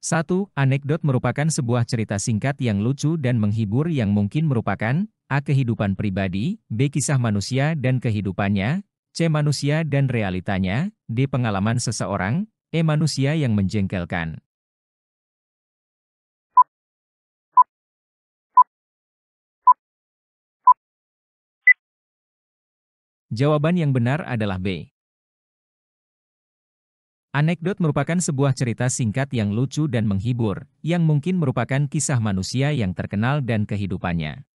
1. Anekdot merupakan sebuah cerita singkat yang lucu dan menghibur yang mungkin merupakan A. Kehidupan pribadi, B. Kisah manusia dan kehidupannya, C. Manusia dan realitanya, D. Pengalaman seseorang, E. Manusia yang menjengkelkan. Jawaban yang benar adalah B. Anekdot merupakan sebuah cerita singkat yang lucu dan menghibur, yang mungkin merupakan kisah manusia yang terkenal dan kehidupannya.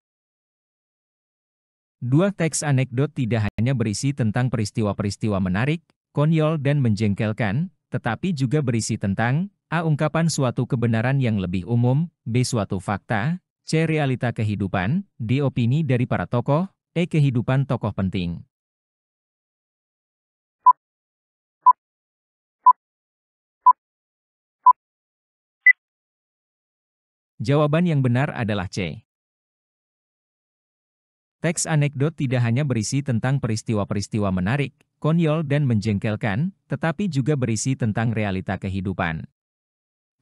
2. Teks anekdot tidak hanya berisi tentang peristiwa-peristiwa menarik, konyol dan menjengkelkan, tetapi juga berisi tentang A. Ungkapan suatu kebenaran yang lebih umum, B. Suatu fakta, C. Realita kehidupan, D. Opini dari para tokoh, E. Kehidupan tokoh penting. Jawaban yang benar adalah C. Teks anekdot tidak hanya berisi tentang peristiwa-peristiwa menarik, konyol dan menjengkelkan, tetapi juga berisi tentang realita kehidupan.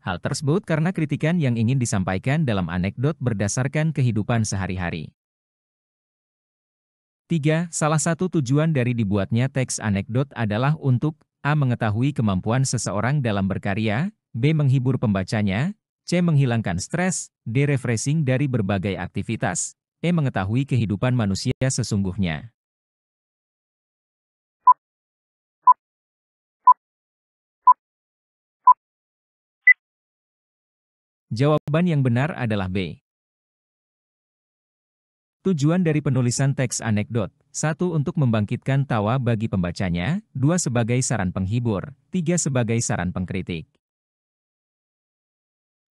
Hal tersebut karena kritikan yang ingin disampaikan dalam anekdot berdasarkan kehidupan sehari-hari. 3. Salah satu tujuan dari dibuatnya teks anekdot adalah untuk A. Mengetahui kemampuan seseorang dalam berkarya, B. Menghibur pembacanya, C. Menghilangkan stres, D. Refreshing dari berbagai aktivitas, E. Mengetahui kehidupan manusia sesungguhnya. Jawaban yang benar adalah B. Tujuan dari penulisan teks anekdot, 1. Untuk membangkitkan tawa bagi pembacanya, 2. Sebagai saran penghibur, 3. Sebagai saran pengkritik.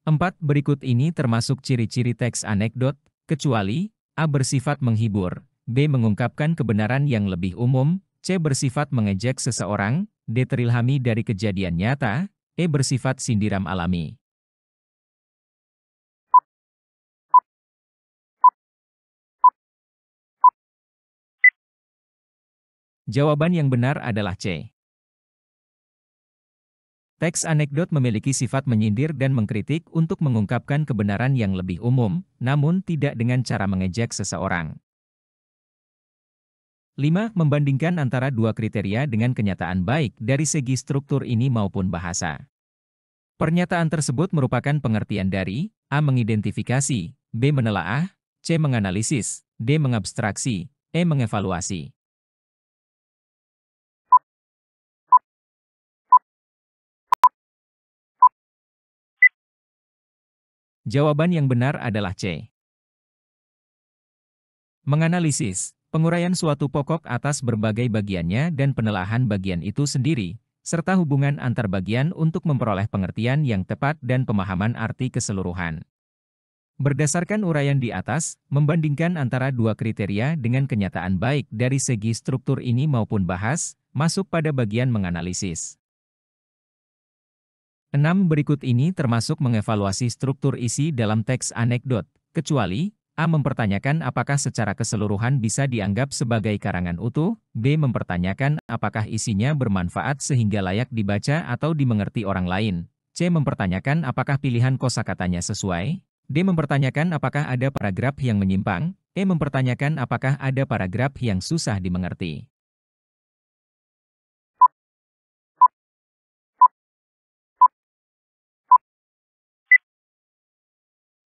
4. Berikut ini termasuk ciri-ciri teks anekdot, kecuali A. Bersifat menghibur, B. Mengungkapkan kebenaran yang lebih umum, C. Bersifat mengejek seseorang, D. Terilhami dari kejadian nyata, E. Bersifat sindiran alami. Jawaban yang benar adalah C. Teks anekdot memiliki sifat menyindir dan mengkritik untuk mengungkapkan kebenaran yang lebih umum, namun tidak dengan cara mengejek seseorang. 5. Membandingkan antara dua kriteria dengan kenyataan baik dari segi struktur ini maupun bahasa. Pernyataan tersebut merupakan pengertian dari A. Mengidentifikasi, B. Menelaah, C. Menganalisis, D. Mengabstraksi, E. Mengevaluasi. Jawaban yang benar adalah C. Menganalisis, penguraian suatu pokok atas berbagai bagiannya dan penelaahan bagian itu sendiri, serta hubungan antar bagian untuk memperoleh pengertian yang tepat dan pemahaman arti keseluruhan. Berdasarkan uraian di atas, membandingkan antara dua kriteria dengan kenyataan baik dari segi struktur ini maupun bahas, masuk pada bagian menganalisis. 6. Berikut ini termasuk mengevaluasi struktur isi dalam teks anekdot, kecuali A. Mempertanyakan apakah secara keseluruhan bisa dianggap sebagai karangan utuh, B. Mempertanyakan apakah isinya bermanfaat sehingga layak dibaca atau dimengerti orang lain, C. Mempertanyakan apakah pilihan kosakatanya sesuai, D. Mempertanyakan apakah ada paragraf yang menyimpang, E. Mempertanyakan apakah ada paragraf yang susah dimengerti.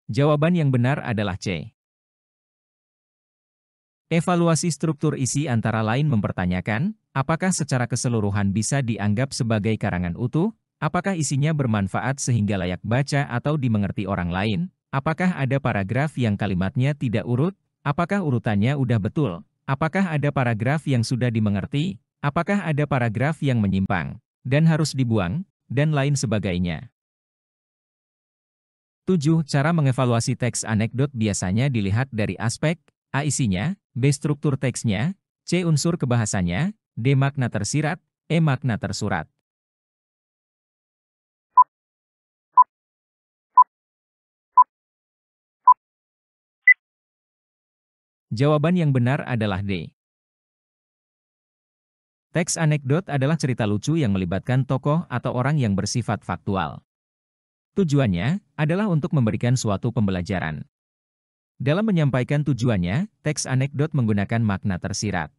Jawaban yang benar adalah C. Evaluasi struktur isi antara lain mempertanyakan, apakah secara keseluruhan bisa dianggap sebagai karangan utuh, apakah isinya bermanfaat sehingga layak baca atau dimengerti orang lain, apakah ada paragraf yang kalimatnya tidak urut, apakah urutannya udah betul, apakah ada paragraf yang sudah dimengerti, apakah ada paragraf yang menyimpang, dan harus dibuang, dan lain sebagainya. 7. Cara mengevaluasi teks anekdot biasanya dilihat dari aspek A. Isinya, B. Struktur teksnya, C. Unsur kebahasannya, D. Makna tersirat, E. Makna tersurat. Jawaban yang benar adalah D. Teks anekdot adalah cerita lucu yang melibatkan tokoh atau orang yang bersifat faktual. Tujuannya adalah untuk memberikan suatu pembelajaran. Dalam menyampaikan tujuannya, teks anekdot menggunakan makna tersirat.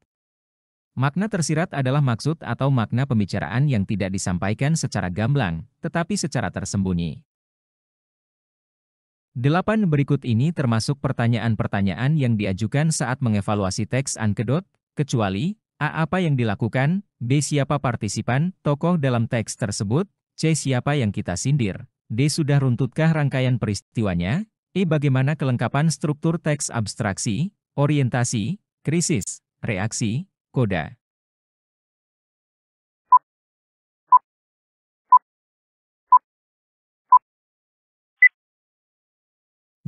Makna tersirat adalah maksud atau makna pembicaraan yang tidak disampaikan secara gamblang, tetapi secara tersembunyi. 8 berikut ini termasuk pertanyaan-pertanyaan yang diajukan saat mengevaluasi teks anekdot, kecuali A. Apa yang dilakukan, B. Siapa partisipan, tokoh dalam teks tersebut, C. Siapa yang kita sindir, D. Sudah runtutkah rangkaian peristiwanya, E. Bagaimana kelengkapan struktur teks abstraksi, orientasi, krisis, reaksi, koda.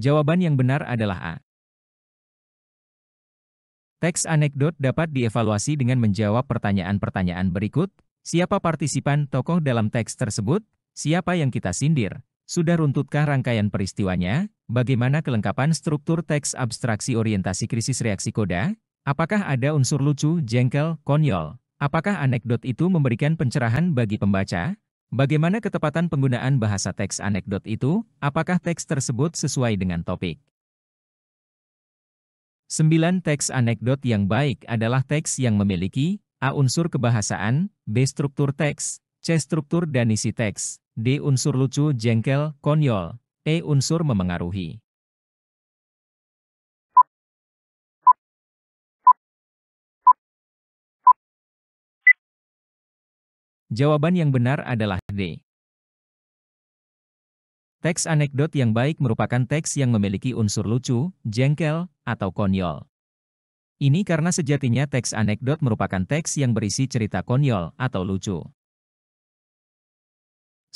Jawaban yang benar adalah A. Teks anekdot dapat dievaluasi dengan menjawab pertanyaan-pertanyaan berikut. Siapa partisipan tokoh dalam teks tersebut? Siapa yang kita sindir? Sudah runtutkah rangkaian peristiwanya? Bagaimana kelengkapan struktur teks abstraksi orientasi krisis reaksi koda? Apakah ada unsur lucu, jengkel, konyol? Apakah anekdot itu memberikan pencerahan bagi pembaca? Bagaimana ketepatan penggunaan bahasa teks anekdot itu? Apakah teks tersebut sesuai dengan topik? 9 teks anekdot yang baik adalah teks yang memiliki A. Unsur kebahasaan, B. Struktur teks, C. Struktur dan isi teks, D. Unsur lucu, jengkel, konyol, E. Unsur memengaruhi. Jawaban yang benar adalah D. Teks anekdot yang baik merupakan teks yang memiliki unsur lucu, jengkel, atau konyol. Ini karena sejatinya teks anekdot merupakan teks yang berisi cerita konyol atau lucu.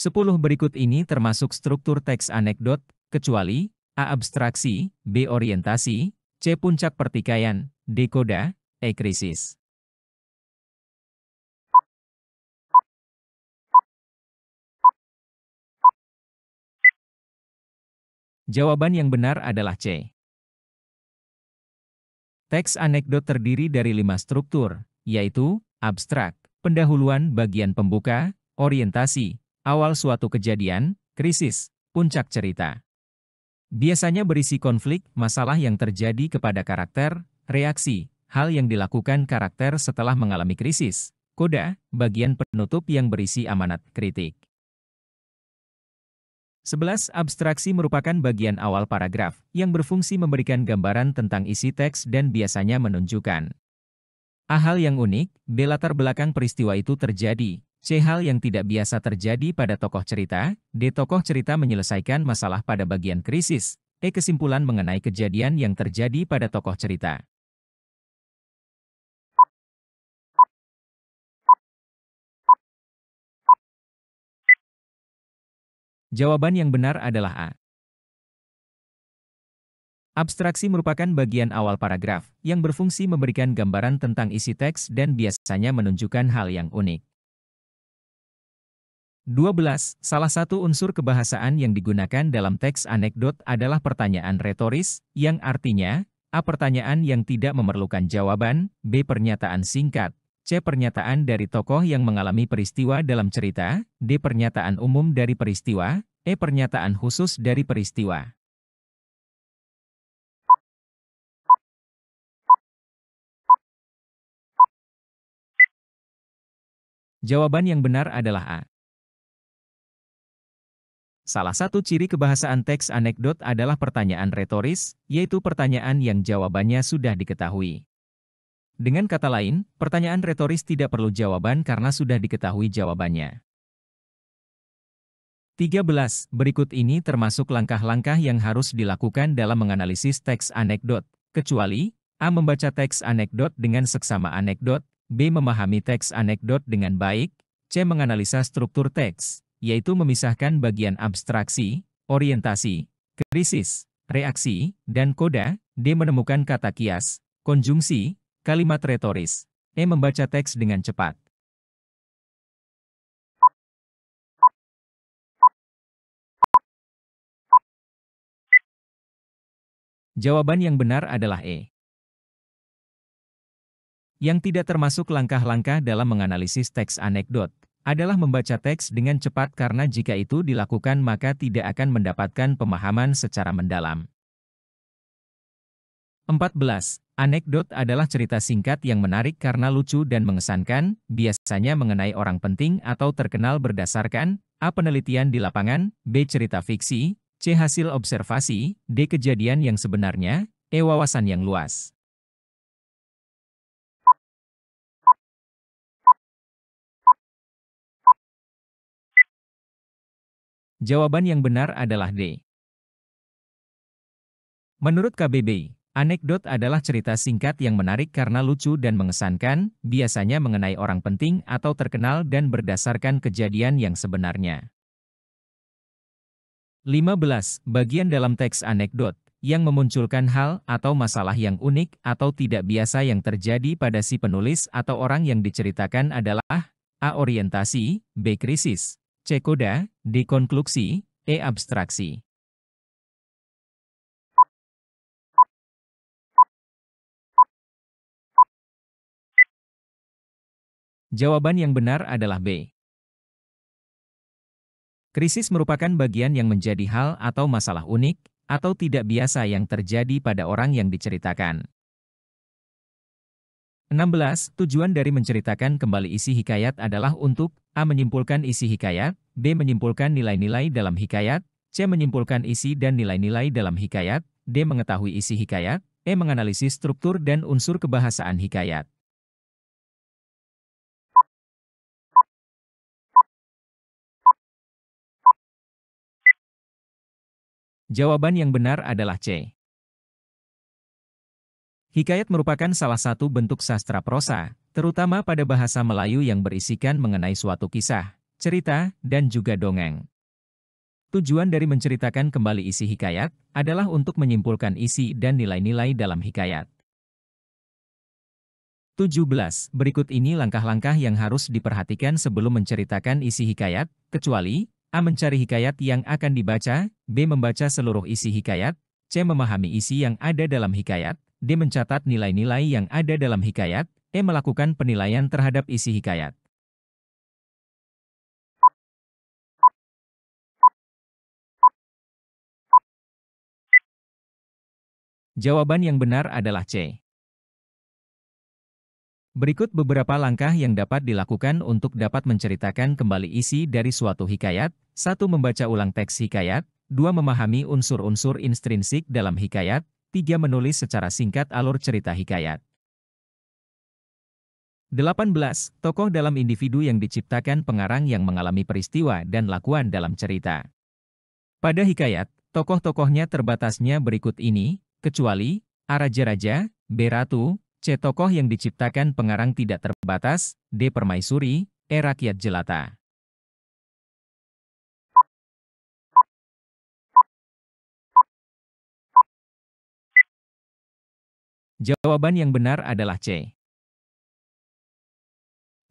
10 berikut ini termasuk struktur teks anekdot, kecuali A. Abstraksi, B. Orientasi, C. Puncak pertikaian, D. Koda, E. Krisis. Jawaban yang benar adalah C. Teks anekdot terdiri dari 5 struktur, yaitu abstrak, pendahuluan bagian pembuka, orientasi, awal suatu kejadian, krisis, puncak cerita. Biasanya berisi konflik, masalah yang terjadi kepada karakter, reaksi, hal yang dilakukan karakter setelah mengalami krisis, koda, bagian penutup yang berisi amanat kritik. 11. Abstraksi merupakan bagian awal paragraf, yang berfungsi memberikan gambaran tentang isi teks dan biasanya menunjukkan A. Hal yang unik, B. Latar belakang peristiwa itu terjadi, C. Hal yang tidak biasa terjadi pada tokoh cerita, D. Tokoh cerita menyelesaikan masalah pada bagian krisis, E. Kesimpulan mengenai kejadian yang terjadi pada tokoh cerita. Jawaban yang benar adalah A. Abstraksi merupakan bagian awal paragraf, yang berfungsi memberikan gambaran tentang isi teks dan biasanya menunjukkan hal yang unik. 12. Salah satu unsur kebahasaan yang digunakan dalam teks anekdot adalah pertanyaan retoris, yang artinya, A. Pertanyaan yang tidak memerlukan jawaban, B. Pernyataan singkat, C. Pernyataan dari tokoh yang mengalami peristiwa dalam cerita, D. Pernyataan umum dari peristiwa, E. Pernyataan khusus dari peristiwa. Jawaban yang benar adalah A. Salah satu ciri kebahasaan teks anekdot adalah pertanyaan retoris, yaitu pertanyaan yang jawabannya sudah diketahui. Dengan kata lain, pertanyaan retoris tidak perlu jawaban karena sudah diketahui jawabannya. 13. Berikut ini termasuk langkah-langkah yang harus dilakukan dalam menganalisis teks anekdot, kecuali A. Membaca teks anekdot dengan seksama anekdot, B. Memahami teks anekdot dengan baik, C. Menganalisa struktur teks, yaitu memisahkan bagian abstraksi, orientasi, krisis, reaksi, dan koda, D. Menemukan kata kias, konjungsi, kalimat retoris, E. Membaca teks dengan cepat. Jawaban yang benar adalah E. Yang tidak termasuk langkah-langkah dalam menganalisis teks anekdot adalah membaca teks dengan cepat karena jika itu dilakukan maka tidak akan mendapatkan pemahaman secara mendalam. 14. Anekdot adalah cerita singkat yang menarik karena lucu dan mengesankan, biasanya mengenai orang penting atau terkenal berdasarkan A. Penelitian di lapangan, B. Cerita fiksi, C. Hasil observasi, D. Kejadian yang sebenarnya, E. Wawasan yang luas. Jawaban yang benar adalah D. Menurut KBBI, anekdot adalah cerita singkat yang menarik karena lucu dan mengesankan, biasanya mengenai orang penting atau terkenal dan berdasarkan kejadian yang sebenarnya. 15. Bagian dalam teks anekdot yang memunculkan hal atau masalah yang unik atau tidak biasa yang terjadi pada si penulis atau orang yang diceritakan adalah A. Orientasi, B. Krisis, C. Koda, D. Konklusi, E. Abstraksi. Jawaban yang benar adalah B. Krisis merupakan bagian yang menjadi hal atau masalah unik atau tidak biasa yang terjadi pada orang yang diceritakan. 16. Tujuan dari menceritakan kembali isi hikayat adalah untuk A. Menyimpulkan isi hikayat, B. Menyimpulkan nilai-nilai dalam hikayat, C. Menyimpulkan isi dan nilai-nilai dalam hikayat, D. Mengetahui isi hikayat, E. Menganalisis struktur dan unsur kebahasaan hikayat. Jawaban yang benar adalah C. Hikayat merupakan salah satu bentuk sastra prosa, terutama pada bahasa Melayu yang berisikan mengenai suatu kisah, cerita, dan juga dongeng. Tujuan dari menceritakan kembali isi hikayat adalah untuk menyimpulkan isi dan nilai-nilai dalam hikayat. 17. Berikut ini langkah-langkah yang harus diperhatikan sebelum menceritakan isi hikayat, kecuali A. Mencari hikayat yang akan dibaca, B. Membaca seluruh isi hikayat, C. Memahami isi yang ada dalam hikayat, D. Mencatat nilai-nilai yang ada dalam hikayat, E. Melakukan penilaian terhadap isi hikayat. Jawaban yang benar adalah C. Berikut beberapa langkah yang dapat dilakukan untuk dapat menceritakan kembali isi dari suatu hikayat. 1. Membaca ulang teks hikayat. 2. Memahami unsur-unsur intrinsik dalam hikayat. 3. Menulis secara singkat alur cerita hikayat. 18. Tokoh dalam individu yang diciptakan pengarang yang mengalami peristiwa dan lakuan dalam cerita. Pada hikayat, tokoh-tokohnya terbatasnya berikut ini, kecuali A. Raja-raja, B. Ratu, C. Tokoh yang diciptakan pengarang tidak terbatas, D. Permaisuri, E. Rakyat jelata. Jawaban yang benar adalah C.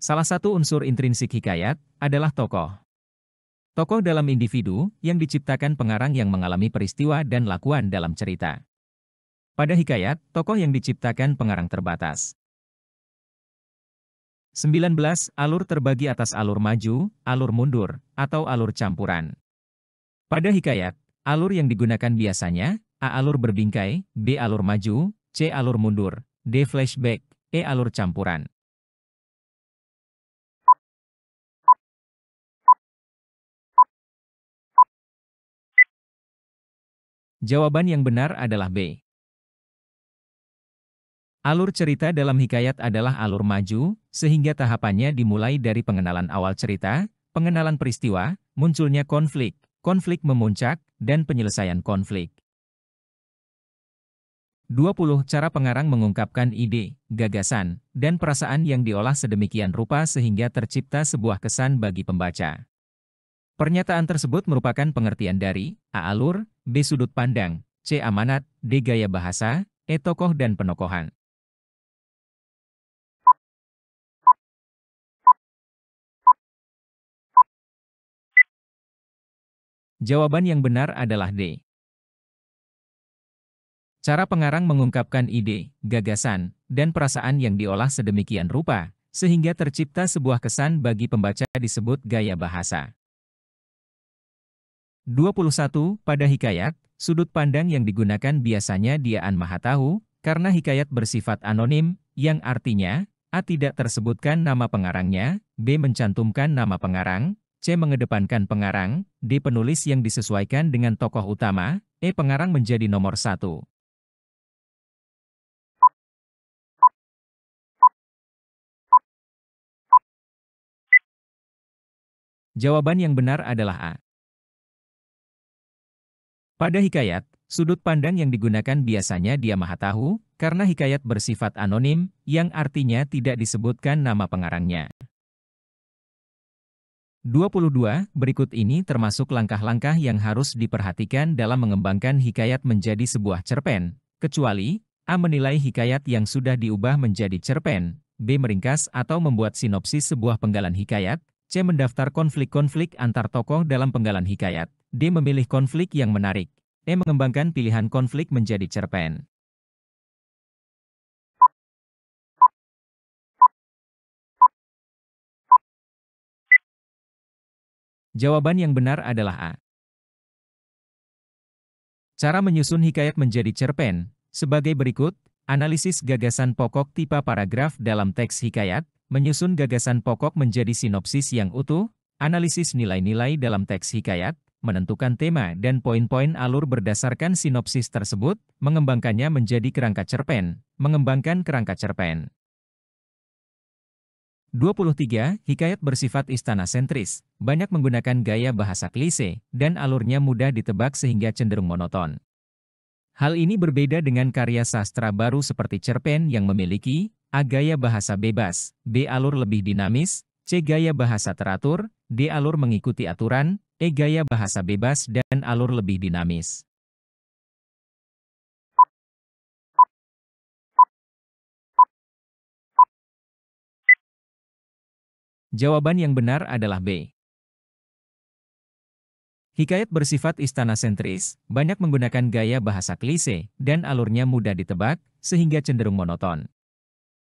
Salah satu unsur intrinsik hikayat adalah tokoh. Tokoh dalam individu yang diciptakan pengarang yang mengalami peristiwa dan lakuan dalam cerita. Pada hikayat, tokoh yang diciptakan pengarang terbatas. 19. Alur terbagi atas alur maju, alur mundur, atau alur campuran. Pada hikayat, alur yang digunakan biasanya, A. Alur berbingkai, B. Alur maju, C. Alur mundur, D. Flashback, E. Alur campuran. Jawaban yang benar adalah B. Alur cerita dalam hikayat adalah alur maju, sehingga tahapannya dimulai dari pengenalan awal cerita, pengenalan peristiwa, munculnya konflik, konflik memuncak, dan penyelesaian konflik. 20. Cara pengarang mengungkapkan ide, gagasan, dan perasaan yang diolah sedemikian rupa sehingga tercipta sebuah kesan bagi pembaca. Pernyataan tersebut merupakan pengertian dari A. Alur, B. Sudut pandang, C. Amanat, D. Gaya bahasa, E. Tokoh dan penokohan. Jawaban yang benar adalah D. Cara pengarang mengungkapkan ide, gagasan, dan perasaan yang diolah sedemikian rupa, sehingga tercipta sebuah kesan bagi pembaca disebut gaya bahasa. 21. Pada hikayat, sudut pandang yang digunakan biasanya dia An Maha Tahu, karena hikayat bersifat anonim, yang artinya, A. Tidak tersebutkan nama pengarangnya, B. Mencantumkan nama pengarang, C. Mengedepankan pengarang, D. Penulis yang disesuaikan dengan tokoh utama, E. Pengarang menjadi nomor 1. Jawaban yang benar adalah A. Pada hikayat, sudut pandang yang digunakan biasanya dia Maha Tahu, karena hikayat bersifat anonim, yang artinya tidak disebutkan nama pengarangnya. 22. Berikut ini termasuk langkah-langkah yang harus diperhatikan dalam mengembangkan hikayat menjadi sebuah cerpen, kecuali A. Menilai hikayat yang sudah diubah menjadi cerpen, B. Meringkas atau membuat sinopsis sebuah penggalan hikayat, C. Mendaftar konflik-konflik antar tokoh dalam penggalan hikayat, D. Memilih konflik yang menarik, E. Mengembangkan pilihan konflik menjadi cerpen. Jawaban yang benar adalah A. Cara menyusun hikayat menjadi cerpen, sebagai berikut: analisis gagasan pokok tipe paragraf dalam teks hikayat, menyusun gagasan pokok menjadi sinopsis yang utuh, analisis nilai-nilai dalam teks hikayat, menentukan tema dan poin-poin alur berdasarkan sinopsis tersebut, mengembangkannya menjadi kerangka cerpen, mengembangkan kerangka cerpen. 23. Hikayat bersifat istana sentris, banyak menggunakan gaya bahasa klise, dan alurnya mudah ditebak sehingga cenderung monoton. Hal ini berbeda dengan karya sastra baru seperti cerpen yang memiliki A. Gaya bahasa bebas, B. Alur lebih dinamis, C. Gaya bahasa teratur, D. Alur mengikuti aturan, E. Gaya bahasa bebas dan alur lebih dinamis. Jawaban yang benar adalah B. Hikayat bersifat istana sentris, banyak menggunakan gaya bahasa klise, dan alurnya mudah ditebak, sehingga cenderung monoton.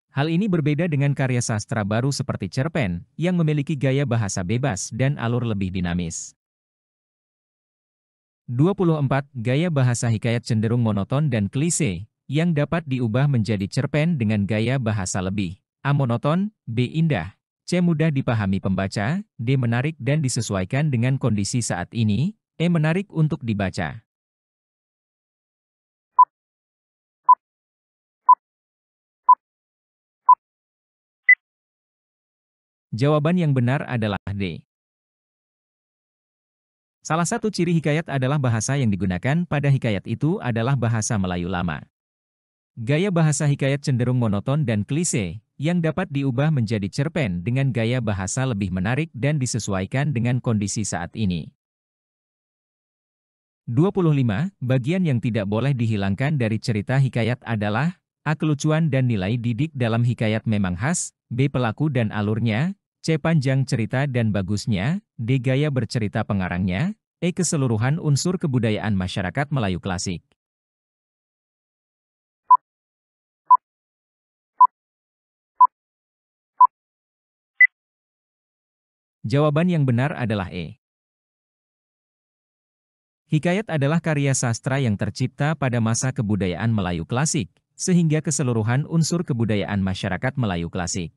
Hal ini berbeda dengan karya sastra baru seperti cerpen, yang memiliki gaya bahasa bebas dan alur lebih dinamis. 24. Gaya bahasa hikayat cenderung monoton dan klise, yang dapat diubah menjadi cerpen dengan gaya bahasa lebih A. Monoton, B. Indah, C. Mudah dipahami pembaca, D. Menarik dan disesuaikan dengan kondisi saat ini, E. Menarik untuk dibaca. Jawaban yang benar adalah D. Salah satu ciri hikayat adalah bahasa yang digunakan pada hikayat itu adalah bahasa Melayu lama. Gaya bahasa hikayat cenderung monoton dan klise, yang dapat diubah menjadi cerpen dengan gaya bahasa lebih menarik dan disesuaikan dengan kondisi saat ini. 25. Bagian yang tidak boleh dihilangkan dari cerita hikayat adalah A. Kelucuan dan nilai didik dalam hikayat memang khas, B. Pelaku dan alurnya, C. Panjang cerita dan bagusnya, D. Gaya bercerita pengarangnya, E. Keseluruhan unsur kebudayaan masyarakat Melayu klasik. Jawaban yang benar adalah E. Hikayat adalah karya sastra yang tercipta pada masa kebudayaan Melayu klasik, sehingga keseluruhan unsur kebudayaan masyarakat Melayu klasik.